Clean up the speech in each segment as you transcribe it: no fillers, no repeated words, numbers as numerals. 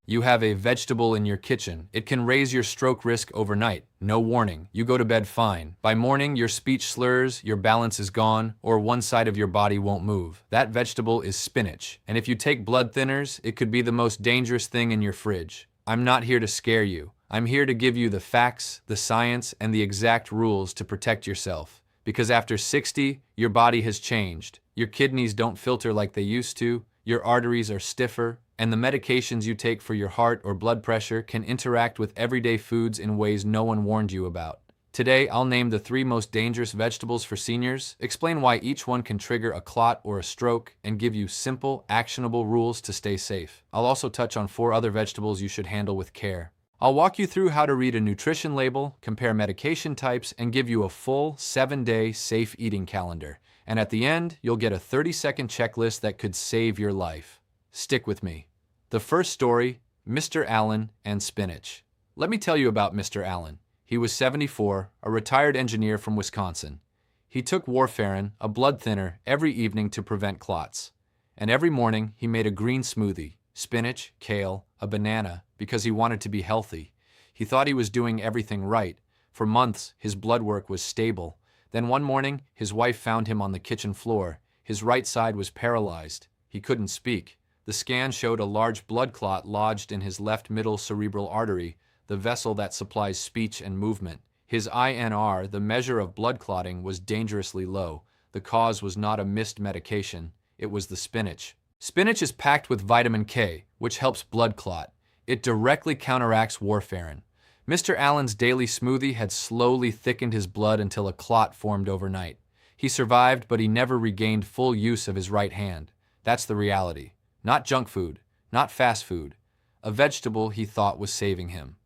You have a vegetable in your kitchen. It can raise your stroke risk overnight. No warning. You go to bed fine. By morning, your speech slurs, your balance is gone, or one side of your body won't move. That vegetable is spinach. And if you take blood thinners, it could be the most dangerous thing in your fridge. I'm not here to scare you. I'm here to give you the facts, the science, and the exact rules to protect yourself. Because after 60, your body has changed. Your kidneys don't filter like they used to, your arteries are stiffer, and the medications you take for your heart or blood pressure can interact with everyday foods in ways no one warned you about. Today, I'll name the 3 most dangerous vegetables for seniors, explain why each one can trigger a clot or a stroke, and give you simple, actionable rules to stay safe. I'll also touch on 4 other vegetables you should handle with care. I'll walk you through how to read a nutrition label, compare medication types, and give you a full 7-day safe eating calendar. And at the end, you'll get a 30-second checklist that could save your life. Stick with me. The first story, Mr. Allen and spinach. Let me tell you about Mr. Allen. He was 74, a retired engineer from Wisconsin. He took Warfarin, a blood thinner, every evening to prevent clots. And every morning, he made a green smoothie, spinach, kale, a banana, because he wanted to be healthy. He thought he was doing everything right. For months, his blood work was stable. Then one morning, his wife found him on the kitchen floor. His right side was paralyzed. He couldn't speak. The scan showed a large blood clot lodged in his left middle cerebral artery, the vessel that supplies speech and movement. His INR, the measure of blood clotting, was dangerously low. The cause was not a missed medication, it was the spinach. Spinach is packed with vitamin K, which helps blood clot. It directly counteracts warfarin. Mr. Allen's daily smoothie had slowly thickened his blood until a clot formed overnight. He survived, but he never regained full use of his right hand. That's the reality. Not junk food, not fast food. A vegetable he thought was saving him.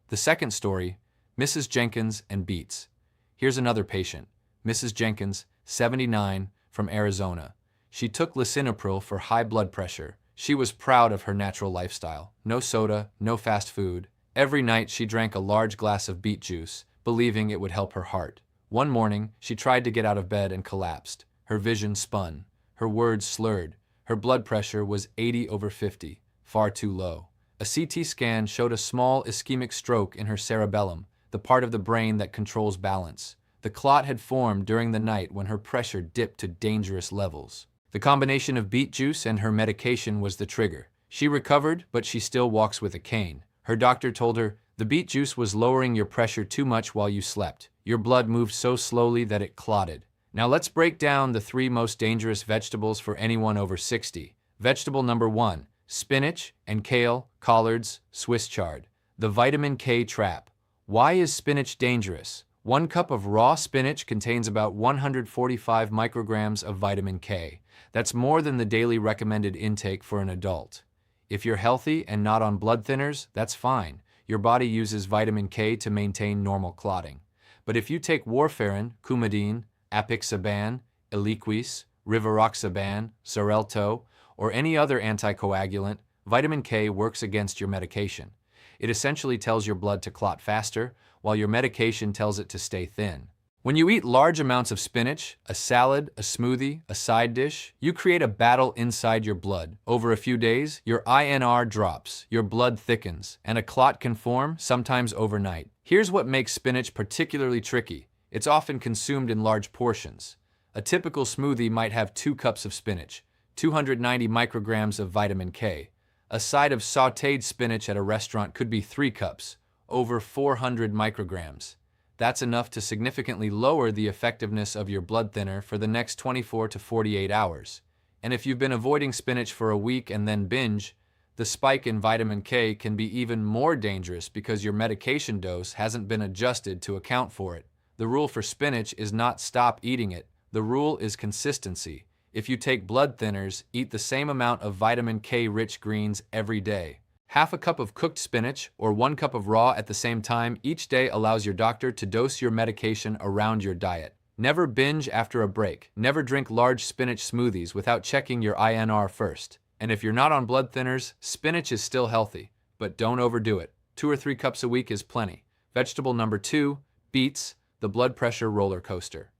The second story, Mrs. Jenkins and beets. Here's another patient, Mrs. Jenkins, 79, from Arizona. She took lisinopril for high blood pressure. She was proud of her natural lifestyle. No soda, no fast food. Every night she drank a large glass of beet juice, believing it would help her heart. One morning, she tried to get out of bed and collapsed. Her vision spun. Her words slurred. Her blood pressure was 80/50, far too low. A CT scan showed a small ischemic stroke in her cerebellum, the part of the brain that controls balance. The clot had formed during the night when her pressure dipped to dangerous levels. The combination of beet juice and her medication was the trigger. She recovered, but she still walks with a cane. Her doctor told her, "The beet juice was lowering your pressure too much while you slept. Your blood moved so slowly that it clotted." Now let's break down the 3 most dangerous vegetables for anyone over 60. Vegetable number 1, spinach and kale, collards, Swiss chard. The vitamin K trap. Why is spinach dangerous? 1 cup of raw spinach contains about 145 micrograms of vitamin K. That's more than the daily recommended intake for an adult. If you're healthy and not on blood thinners, that's fine. Your body uses vitamin K to maintain normal clotting. But if you take warfarin, Coumadin, apixaban, Eliquis, rivaroxaban, Xarelto, or any other anticoagulant, vitamin K works against your medication. It essentially tells your blood to clot faster, while your medication tells it to stay thin. When you eat large amounts of spinach, a salad, a smoothie, a side dish, you create a battle inside your blood. Over a few days, your INR drops, your blood thickens, and a clot can form, sometimes overnight. Here's what makes spinach particularly tricky. It's often consumed in large portions. A typical smoothie might have 2 cups of spinach, 290 micrograms of vitamin K. A side of sautéed spinach at a restaurant could be 3 cups, over 400 micrograms. That's enough to significantly lower the effectiveness of your blood thinner for the next 24 to 48 hours. And if you've been avoiding spinach for a week and then binge, the spike in vitamin K can be even more dangerous because your medication dose hasn't been adjusted to account for it. The rule for spinach is not stop eating it. The rule is consistency. If you take blood thinners, eat the same amount of vitamin K-rich greens every day. Half a cup of cooked spinach or 1 cup of raw at the same time each day allows your doctor to dose your medication around your diet. Never binge after a break. Never drink large spinach smoothies without checking your INR first. And if you're not on blood thinners, spinach is still healthy, but don't overdo it. 2 or 3 cups a week is plenty. Vegetable number 2, beets, the blood pressure roller coaster.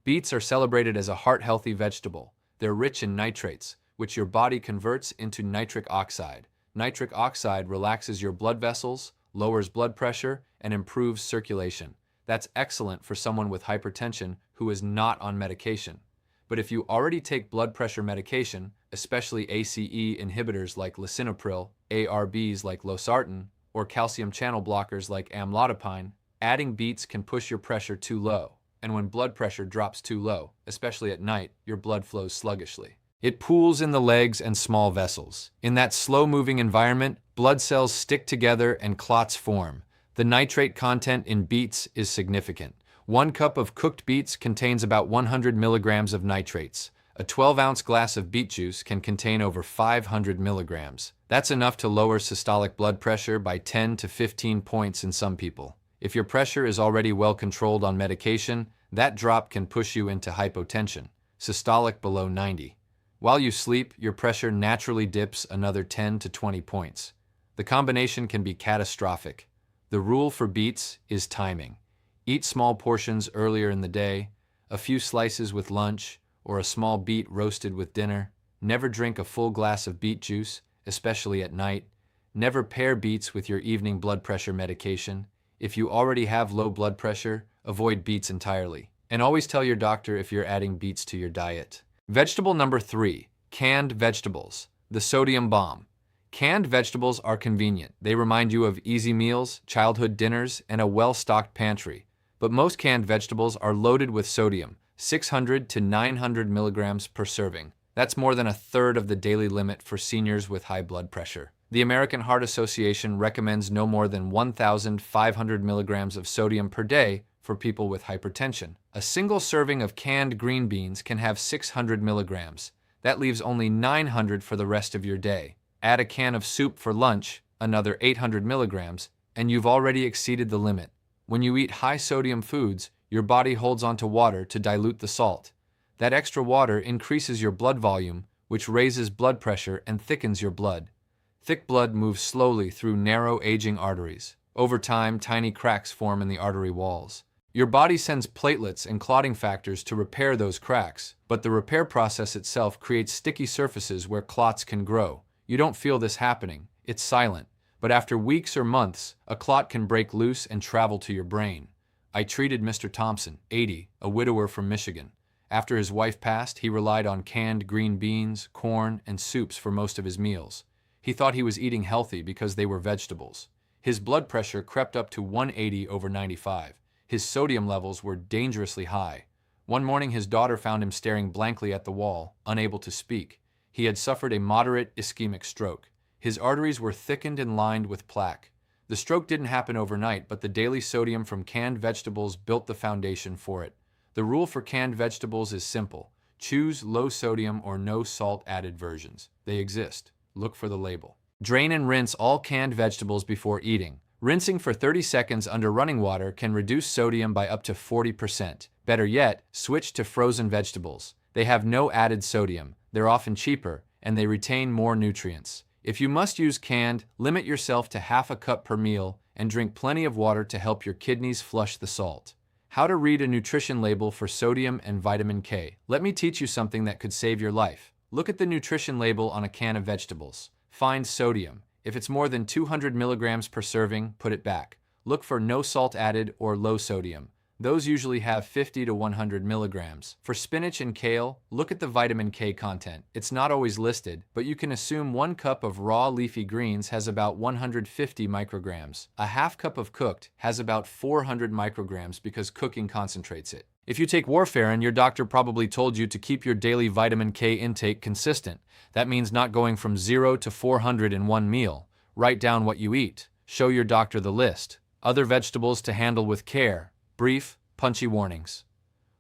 Beets are celebrated as a heart-healthy vegetable. They're rich in nitrates, which your body converts into nitric oxide. Nitric oxide relaxes your blood vessels, lowers blood pressure, and improves circulation. That's excellent for someone with hypertension who is not on medication. But if you already take blood pressure medication, especially ACE inhibitors like lisinopril, ARBs like losartan, or calcium channel blockers like amlodipine, adding beets can push your pressure too low. And when blood pressure drops too low, especially at night, your blood flows sluggishly. It pools in the legs and small vessels. In that slow-moving environment, blood cells stick together and clots form. The nitrate content in beets is significant. 1 cup of cooked beets contains about 100 milligrams of nitrates. A 12-ounce glass of beet juice can contain over 500 milligrams. That's enough to lower systolic blood pressure by 10 to 15 points in some people. If your pressure is already well controlled on medication, that drop can push you into hypotension, systolic below 90. While you sleep, your pressure naturally dips another 10 to 20 points. The combination can be catastrophic. The rule for beets is timing. Eat small portions earlier in the day, a few slices with lunch, or a small beet roasted with dinner. Never drink a full glass of beet juice, especially at night. Never pair beets with your evening blood pressure medication. If you already have low blood pressure, avoid beets entirely. And always tell your doctor if you're adding beets to your diet. Vegetable number 3, canned vegetables, the sodium bomb. Canned vegetables are convenient. They remind you of easy meals, childhood dinners, and a well-stocked pantry. But most canned vegetables are loaded with sodium, 600 to 900 milligrams per serving. That's more than a third of the daily limit for seniors with high blood pressure. The American Heart Association recommends no more than 1,500 milligrams of sodium per day for people with hypertension. A single serving of canned green beans can have 600 milligrams. That leaves only 900 for the rest of your day. Add a can of soup for lunch, another 800 milligrams, and you've already exceeded the limit. When you eat high-sodium foods, your body holds onto water to dilute the salt. That extra water increases your blood volume, which raises blood pressure and thickens your blood. Thick blood moves slowly through narrow, aging arteries. Over time, tiny cracks form in the artery walls. Your body sends platelets and clotting factors to repair those cracks, but the repair process itself creates sticky surfaces where clots can grow. You don't feel this happening. It's silent. But after weeks or months, a clot can break loose and travel to your brain. I treated Mr. Thompson, 80, a widower from Michigan. After his wife passed, he relied on canned green beans, corn, and soups for most of his meals. He thought he was eating healthy because they were vegetables. His blood pressure crept up to 180 over 95. His sodium levels were dangerously high. One morning, his daughter found him staring blankly at the wall, unable to speak. He had suffered a moderate ischemic stroke. His arteries were thickened and lined with plaque. The stroke didn't happen overnight, but the daily sodium from canned vegetables built the foundation for it. The rule for canned vegetables is simple. Choose low sodium or no salt added versions. They exist. Look for the label. Drain and rinse all canned vegetables before eating. Rinsing for 30 seconds under running water can reduce sodium by up to 40%. Better yet, switch to frozen vegetables. They have no added sodium, they're often cheaper, and they retain more nutrients. If you must use canned, limit yourself to half a cup per meal and drink plenty of water to help your kidneys flush the salt. How to read a nutrition label for sodium and vitamin K. Let me teach you something that could save your life. Look at the nutrition label on a can of vegetables. Find sodium. If it's more than 200 milligrams per serving, put it back. Look for no salt added or low sodium. Those usually have 50 to 100 milligrams. For spinach and kale, look at the vitamin K content. It's not always listed, but you can assume 1 cup of raw leafy greens has about 150 micrograms. A half cup of cooked has about 400 micrograms because cooking concentrates it. If you take Warfarin, your doctor probably told you to keep your daily vitamin K intake consistent. That means not going from 0 to 400 in one meal. Write down what you eat. Show your doctor the list. Other vegetables to handle with care. Brief, punchy warnings.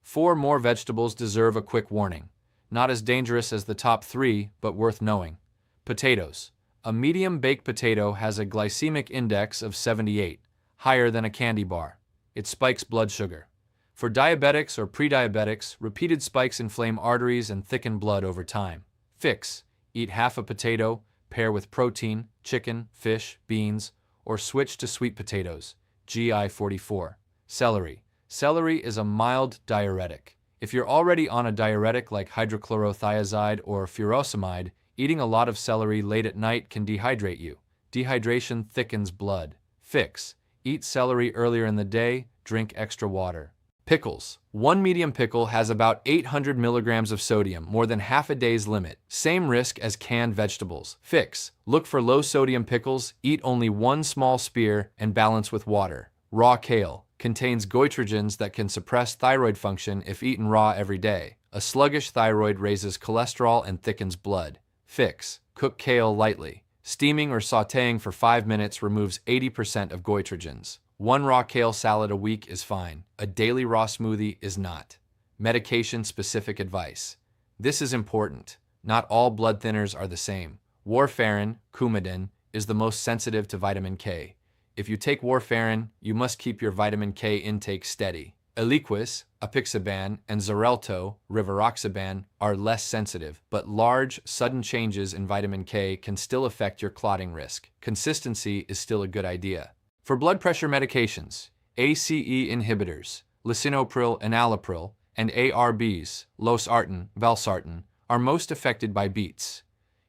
4 more vegetables deserve a quick warning. Not as dangerous as the top 3, but worth knowing. Potatoes. A medium baked potato has a glycemic index of 78, higher than a candy bar. It spikes blood sugar. For diabetics or pre-diabetics, repeated spikes inflame arteries and thicken blood over time. Fix. Eat half a potato, pair with protein, chicken, fish, beans, or switch to sweet potatoes. GI 44. Celery. Celery is a mild diuretic. If you're already on a diuretic like hydrochlorothiazide or furosemide, Eating a lot of celery late at night can dehydrate you. Dehydration thickens blood. Fix: eat celery earlier in the day, drink extra water. Pickles. One medium pickle has about 800 milligrams of sodium, more than half a day's limit. Same risk as canned vegetables. Fix: look for low sodium pickles, eat only one small spear, and balance with water. Raw kale contains goitrogens that can suppress thyroid function if eaten raw every day. A sluggish thyroid raises cholesterol and thickens blood. Fix: cook kale lightly. Steaming or sautéing for 5 minutes removes 80% of goitrogens. One raw kale salad a week is fine. A daily raw smoothie is not. Medication-specific advice. This is important. Not all blood thinners are the same. Warfarin, Coumadin, is the most sensitive to vitamin K. If you take Warfarin, you must keep your vitamin K intake steady. Eliquis, apixaban, and Xarelto, rivaroxaban, are less sensitive, but large, sudden changes in vitamin K can still affect your clotting risk. Consistency is still a good idea. For blood pressure medications, ACE inhibitors, lisinopril, enalapril, and ARBs, losartan, valsartan, are most affected by beets.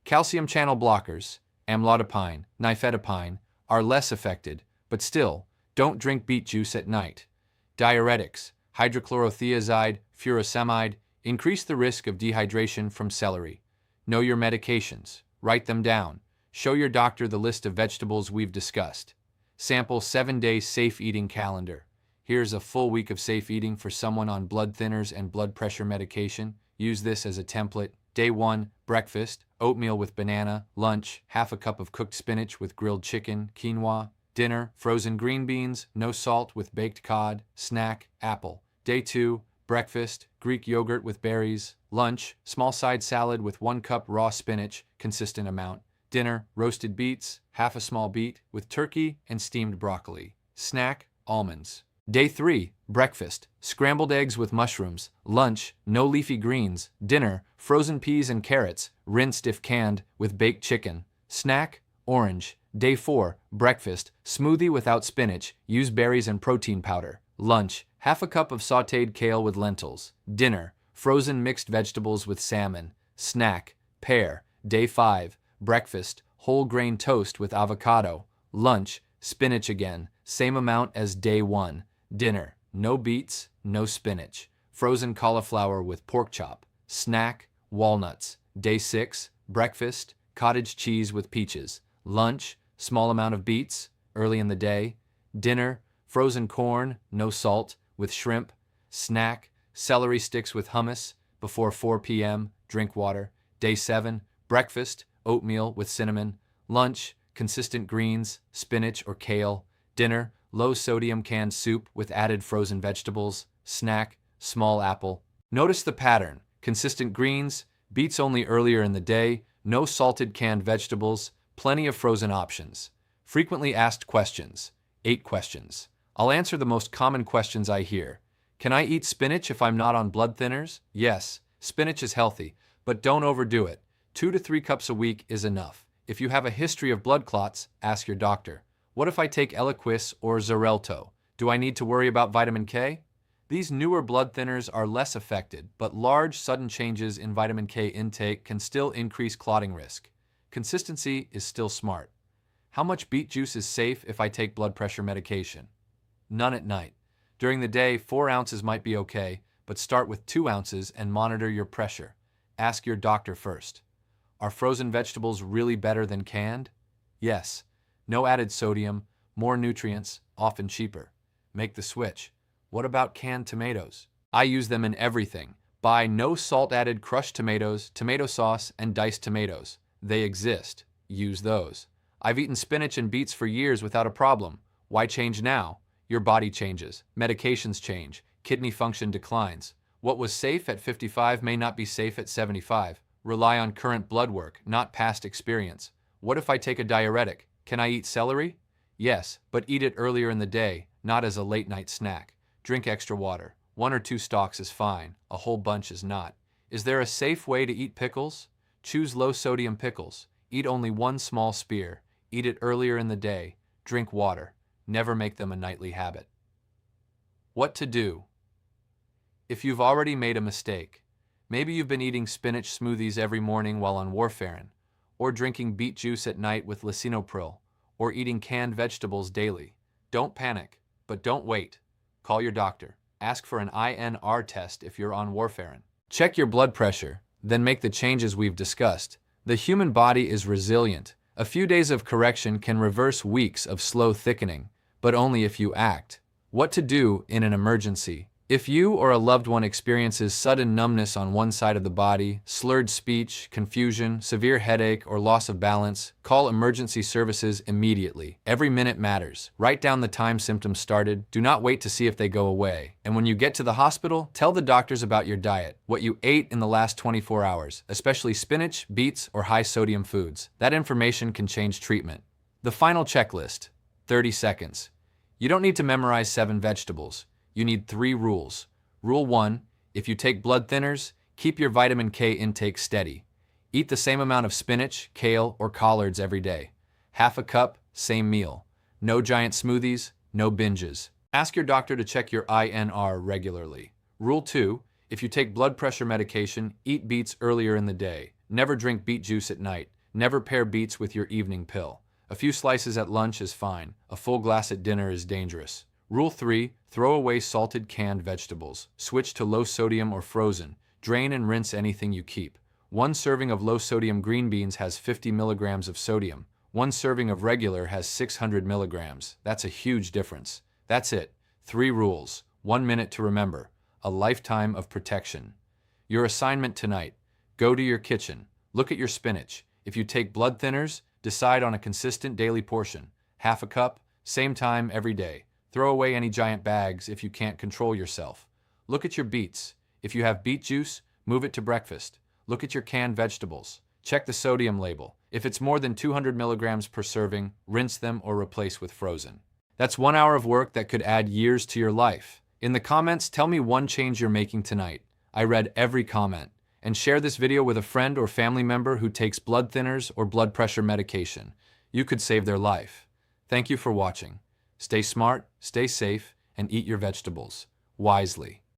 Calcium channel blockers, amlodipine, nifedipine, are less affected, but still, don't drink beet juice at night. Diuretics, hydrochlorothiazide, furosemide, increase the risk of dehydration from celery. Know your medications. Write them down. Show your doctor the list of vegetables we've discussed. Sample 7-day safe eating calendar. Here's a full week of safe eating for someone on blood thinners and blood pressure medication. Use this as a template. Day 1, breakfast, oatmeal with banana. Lunch, half a cup of cooked spinach with grilled chicken, quinoa. Dinner, frozen green beans, no salt with baked cod. Snack, apple. Day 2, breakfast, Greek yogurt with berries. Lunch, small side salad with 1 cup raw spinach, consistent amount. Dinner, roasted beets, half a small beet, with turkey and steamed broccoli. Snack, almonds. Day 3, breakfast, scrambled eggs with mushrooms. Lunch, no leafy greens. Dinner, frozen peas and carrots, rinsed if canned, with baked chicken. Snack, orange. Day 4, breakfast, smoothie without spinach, use berries and protein powder. Lunch, half a cup of sautéed kale with lentils. Dinner, frozen mixed vegetables with salmon. Snack, pear. Day 5, breakfast, whole grain toast with avocado. Lunch, spinach again, same amount as day 1. Dinner, no beets, no spinach. Frozen cauliflower with pork chop. Snack, walnuts. Day 6, breakfast, cottage cheese with peaches. Lunch, small amount of beets, early in the day. Dinner, frozen corn, no salt, with shrimp. Snack, celery sticks with hummus. Before 4 p.m., drink water. Day 7, breakfast, oatmeal with cinnamon. Lunch, consistent greens, spinach or kale. Dinner, low-sodium canned soup with added frozen vegetables. Snack, small apple. Notice the pattern. Consistent greens, beets only earlier in the day, no salted canned vegetables, plenty of frozen options. Frequently asked questions. 8 questions. I'll answer the most common questions I hear. Can I eat spinach if I'm not on blood thinners? Yes, spinach is healthy, but don't overdo it. 2 to 3 cups a week is enough. If you have a history of blood clots, ask your doctor. What if I take Eliquis or Xarelto? Do I need to worry about vitamin K? These newer blood thinners are less affected, but large, sudden changes in vitamin K intake can still increase clotting risk. Consistency is still smart. How much beet juice is safe if I take blood pressure medication? None at night. During the day, 4 ounces might be okay, but start with 2 ounces and monitor your pressure. Ask your doctor first. Are frozen vegetables really better than canned? Yes. No added sodium, more nutrients, often cheaper. Make the switch. What about canned tomatoes? I use them in everything. Buy no salt added crushed tomatoes, tomato sauce, and diced tomatoes. They exist. Use those. I've eaten spinach and beets for years without a problem. Why change now? Your body changes. Medications change. Kidney function declines. What was safe at 55 may not be safe at 75. Rely on current blood work, not past experience. What if I take a diuretic? Can I eat celery? Yes, but eat it earlier in the day, not as a late-night snack. Drink extra water. 1 or 2 stalks is fine. A whole bunch is not. Is there a safe way to eat pickles? Choose low-sodium pickles. Eat only 1 small spear. Eat it earlier in the day. Drink water. Never make them a nightly habit. What to do? If you've already made a mistake, maybe you've been eating spinach smoothies every morning while on Warfarin, or drinking beet juice at night with lisinopril, or eating canned vegetables daily. Don't panic, but don't wait. Call your doctor. Ask for an INR test if you're on warfarin. Check your blood pressure, then make the changes we've discussed. The human body is resilient. A few days of correction can reverse weeks of slow thickening, but only if you act. What to do in an emergency? If you or a loved one experiences sudden numbness on one side of the body, slurred speech, confusion, severe headache, or loss of balance, call emergency services immediately. Every minute matters. Write down the time symptoms started. Do not wait to see if they go away. And when you get to the hospital, tell the doctors about your diet, what you ate in the last 24 hours, especially spinach, beets, or high-sodium foods. That information can change treatment. The final checklist: 30 seconds. You don't need to memorize 7 vegetables. You need 3 rules. Rule 1, if you take blood thinners, keep your vitamin K intake steady. Eat the same amount of spinach, kale, or collards every day. Half a cup, same meal. No giant smoothies, no binges. Ask your doctor to check your INR regularly. Rule 2, if you take blood pressure medication, eat beets earlier in the day. Never drink beet juice at night. Never pair beets with your evening pill. A few slices at lunch is fine. A full glass at dinner is dangerous. Rule 3, throw away salted canned vegetables. Switch to low sodium or frozen. Drain and rinse anything you keep. 1 serving of low sodium green beans has 50 milligrams of sodium. 1 serving of regular has 600 milligrams. That's a huge difference. That's it. 3 rules. 1 minute to remember. A lifetime of protection. Your assignment tonight: go to your kitchen. Look at your spinach. If you take blood thinners, decide on a consistent daily portion. Half a cup, same time every day. Throw away any giant bags if you can't control yourself. Look at your beets. If you have beet juice, move it to breakfast. Look at your canned vegetables. Check the sodium label. If it's more than 200 milligrams per serving, rinse them or replace with frozen. That's 1 hour of work that could add years to your life. In the comments, tell me one change you're making tonight. I read every comment. And share this video with a friend or family member who takes blood thinners or blood pressure medication. You could save their life. Thank you for watching. Stay smart, stay safe, and eat your vegetables wisely.